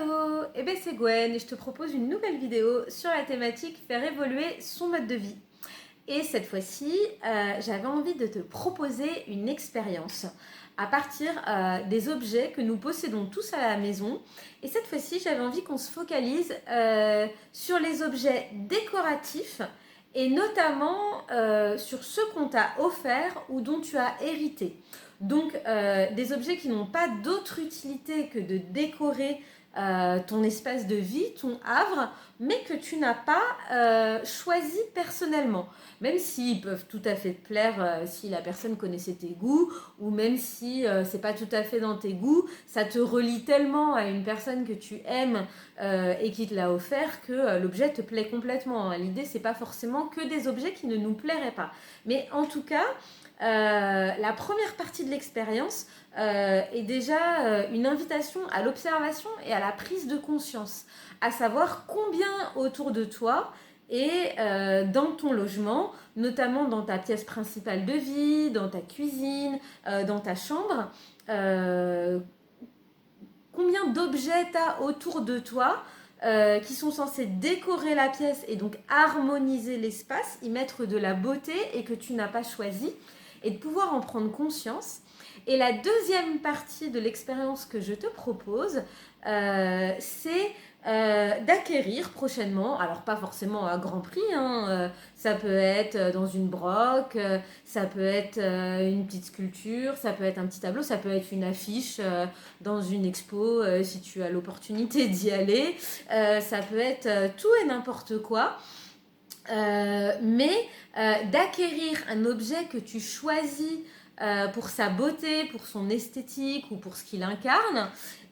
Hello, c'est Gwen et je te propose une nouvelle vidéo sur la thématique faire évoluer son mode de vie. Et cette fois-ci, j'avais envie de te proposer une expérience à partir des objets que nous possédons tous à la maison. Et cette fois-ci, j'avais envie qu'on se focalise sur les objets décoratifs et notamment sur ceux qu'on t'a offerts ou dont tu as hérité. Donc des objets qui n'ont pas d'autre utilité que de décorer ton espace de vie, ton havre, mais que tu n'as pas choisi personnellement. Même s'ils peuvent tout à fait te plaire si la personne connaissait tes goûts, ou même si c'est pas tout à fait dans tes goûts, ça te relie tellement à une personne que tu aimes et qui te l'a offert que l'objet te plaît complètement. L'idée, c'est pas forcément que des objets qui ne nous plairaient pas. Mais en tout cas, la première partie de l'expérience est déjà une invitation à l'observation et à la prise de conscience, à savoir combien autour de toi et dans ton logement, notamment dans ta pièce principale de vie, dans ta cuisine, dans ta chambre, combien d'objets tu as autour de toi qui sont censés décorer la pièce et donc harmoniser l'espace, y mettre de la beauté et que tu n'as pas choisi, et de pouvoir en prendre conscience. Et la deuxième partie de l'expérience que je te propose, c'est d'acquérir prochainement, alors pas forcément à grand prix, ça peut être dans une broc, ça peut être une petite sculpture, ça peut être un petit tableau, ça peut être une affiche dans une expo si tu as l'opportunité d'y aller, ça peut être tout et n'importe quoi. Mais d'acquérir un objet que tu choisis pour sa beauté, pour son esthétique ou pour ce qu'il incarne.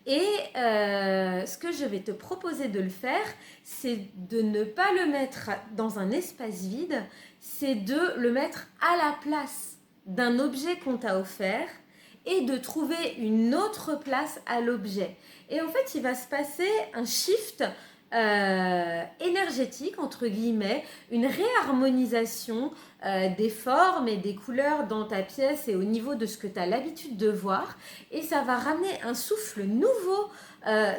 Et ce que je vais te proposer de le faire, c'est de ne pas le mettre dans un espace vide, c'est de le mettre à la place d'un objet qu'on t'a offert et de trouver une autre place à l'objet. Et en fait, il va se passer un shift énergétique, entre guillemets, une réharmonisation des formes et des couleurs dans ta pièce et au niveau de ce que tu as l'habitude de voir. Et ça va ramener un souffle nouveau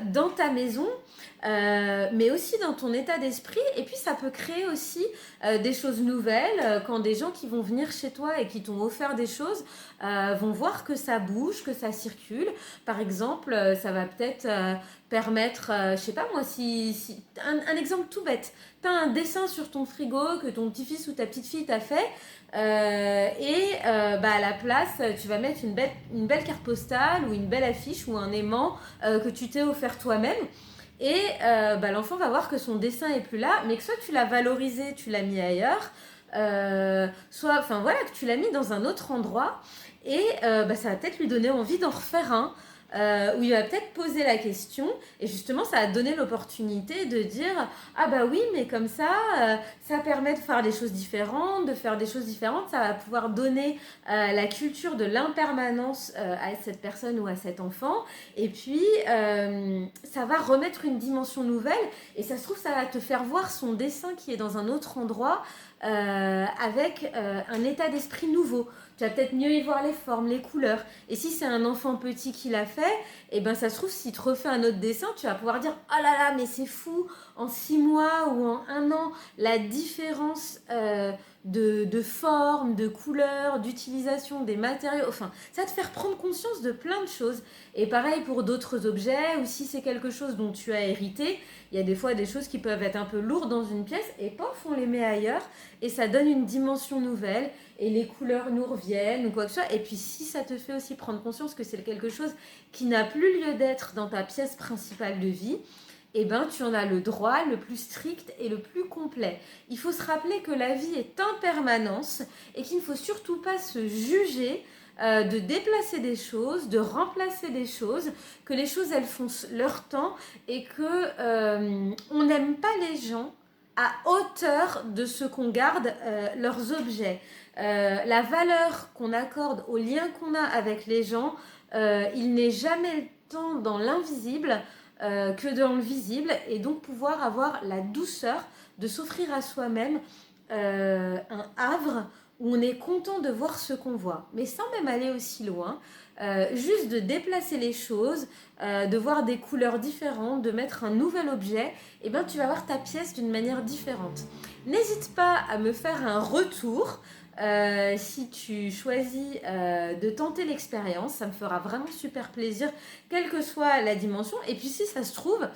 dans ta maison, mais aussi dans ton état d'esprit. Et puis ça peut créer aussi des choses nouvelles quand des gens qui vont venir chez toi et qui t'ont offert des choses vont voir que ça bouge, que ça circule. Par exemple, ça va peut-être permettre, je sais pas moi, un exemple tout bête, tu as un dessin sur ton frigo que ton petit-fils ou ta petite-fille t'a fait à la place tu vas mettre une belle carte postale ou une belle affiche ou un aimant que tu t'es offert toi-même. Et l'enfant va voir que son dessin est plus là, mais que soit tu l'as valorisé, tu l'as mis ailleurs, soit que tu l'as mis dans un autre endroit, et ça va peut-être lui donner envie d'en refaire un. Où il va peut-être poser la question, et justement ça va donner l'opportunité de dire ah bah oui, mais comme ça permet de faire des choses différentes, ça va pouvoir donner la culture de l'impermanence à cette personne ou à cet enfant, et puis ça va remettre une dimension nouvelle, et ça se trouve ça va te faire voir son dessin qui est dans un autre endroit avec un état d'esprit nouveau. Tu vas peut-être mieux y voir les formes, les couleurs. Et si c'est un enfant petit qui l'a fait, ça se trouve, s'il te refait un autre dessin, tu vas pouvoir dire « Oh là là, mais c'est fou, en 6 mois ou en 1 an, la différence de forme, de couleur, d'utilisation des matériaux. » Enfin, ça va te faire prendre conscience de plein de choses. Et pareil pour d'autres objets, ou si c'est quelque chose dont tu as hérité, il y a des fois des choses qui peuvent être un peu lourdes dans une pièce, et pof, on les met ailleurs, et ça donne une dimension nouvelle, et les couleurs nous reviennent, ou quoi que ce soit. Et puis si ça te fait aussi prendre conscience que c'est quelque chose qui n'a plus lieu d'être dans ta pièce principale de vie, tu en as le droit le plus strict et le plus complet. Il faut se rappeler que la vie est en permanence, et qu'il ne faut surtout pas se juger de déplacer des choses, de remplacer des choses, que les choses elles font leur temps, et que on n'aime pas les gens à hauteur de ce qu'on garde leurs objets. La valeur qu'on accorde au lien qu'on a avec les gens, il n'est jamais tant dans l'invisible que dans le visible, et donc pouvoir avoir la douceur de s'offrir à soi-même un havre où on est content de voir ce qu'on voit, mais sans même aller aussi loin. juste de déplacer les choses, de voir des couleurs différentes, de mettre un nouvel objet, et ben tu vas voir ta pièce d'une manière différente. N'hésite pas à me faire un retour si tu choisis de tenter l'expérience. Ça me fera vraiment super plaisir, quelle que soit la dimension. Et puis si ça se trouve,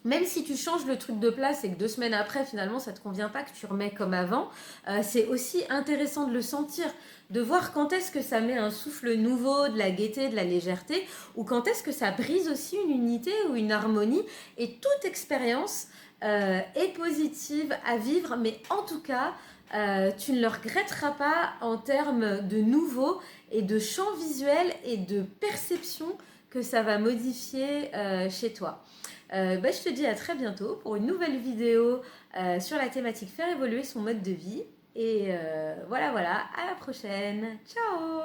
même si tu changes le truc de place et que 2 semaines après, finalement, ça ne te convient pas, que tu remets comme avant, c'est aussi intéressant de le sentir, de voir quand est-ce que ça met un souffle nouveau, de la gaieté, de la légèreté, ou quand est-ce que ça brise aussi une unité ou une harmonie. Et toute expérience est positive à vivre, mais en tout cas, tu ne le regretteras pas en termes de nouveau et de champ visuel et de perception que ça va modifier chez toi. Je te dis à très bientôt pour une nouvelle vidéo sur la thématique faire évoluer son mode de vie. Et voilà, à la prochaine. Ciao!